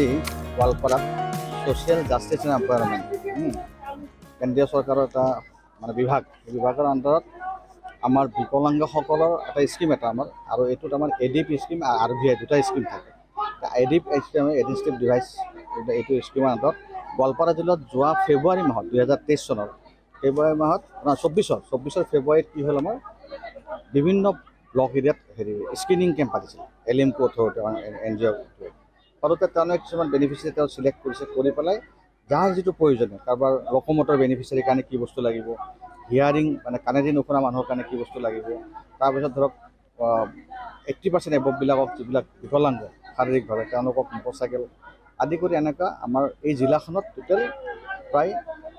আজি গোৱালপাৰাত social justice and empowerment কেন্দ্ৰীয় চৰকাৰৰ এটা মানে বিভাগ, বিভাগৰ আণ্ডাৰত আমাৰ বিকলাংগসকলৰ এটা স্কিম এটা আমাৰ, আৰু এইটোত আমাৰ এডিপ স্কিম আৰু RVI দুটা স্কিম থাকে। এডিপ স্কিম এডিষ্টিভ ডিভাইচ এইটো স্কিমৰ আণ্ডাৰত গোৱালপাৰা জিলাত যোৱা ফেব্ৰুৱাৰী মাহত 2023 চনৰ ফেব্ৰুৱাৰী মাহত 24 ফেব্ৰুৱাৰীত কি হ'ল, আমাৰ বিভিন্ন ব্লক এৰিয়াত স্ক্ৰিনিং কেম্প পাতিছিল LMQ অথৰিটি NGO ফলতে তেওঁলোকে কিছুমান বেনিফিচিয়াৰী তেওঁ চিলেক্ট কৰিছে, কৰি পেলাই যাৰ যিটো প্ৰয়োজনীয়, কাৰোবাৰ লোকমতৰ বেনিফিচিয়াৰীৰ কাৰণে কি বস্তু লাগিব, হিয়াৰিং মানে কাণেদি নুশুনা মানুহৰ কাৰণে কি বস্তু লাগিব, তাৰপিছত ধৰক 80% এবভবিলাকক যিবিলাক বিকলাংগ শাৰীৰিকভাৱে তেওঁলোকক মটৰচাইকেল আদি কৰি এনেকুৱা আমাৰ এই জিলাখনত টোটেল প্ৰায়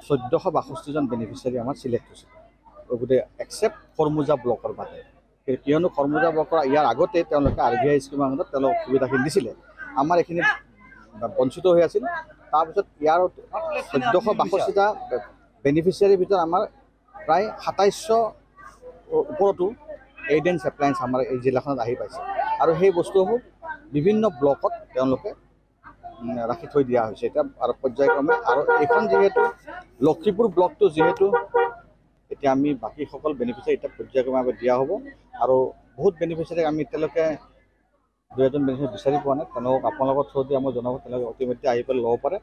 1462জন বেনিফিচিয়াৰী আমাৰ চিলেক্ট হৈছে, গোটেই এক্সেপ্ট খৰমুজা ব্লকৰ বাদে। কিয়নো খৰমুজা ব্লকৰ ইয়াৰ আগতে তেওঁলোকে RVI স্কিমৰ আণ্ডাৰত তেওঁলোকক সুবিধাখিনি দিছিলে, আমাৰ এইখিনি বঞ্চিত হৈ আছিল। তাৰপিছত ইয়াৰ 1462টা বেনিফিচিয়াৰীৰ ভিতৰত আমাৰ প্ৰায় 2700 ওপৰতো এইডেন্স এপ্লায়েন্স আমাৰ এই জিলাখনত আহি পাইছে, আৰু সেই বস্তুসমূহ বিভিন্ন ব্লকত তেওঁলোকে ৰাখি থৈ দিয়া হৈছে এতিয়া আৰু পৰ্যায়ক্ৰমে। আৰু এইখন যিহেতু লক্ষীপুৰ ব্লকটো যিহেতু এতিয়া আমি বাকীসকল বেনিফিচিয়াৰী এতিয়া পৰ্যায়ক্ৰমে দিয়া হ'ব, আৰু বহুত বেনিফিচিয়াৰীক আমি এতিয়ালৈকে 2 এজন বেনিফিচিয়াৰী বিচাৰি পোৱা নাই, তেওঁলোকক আপোনালোকৰ থ্ৰুদি মই জনাব, তেওঁলোকে অতিমধ্যে আহি পেলাই ল'ব পাৰে।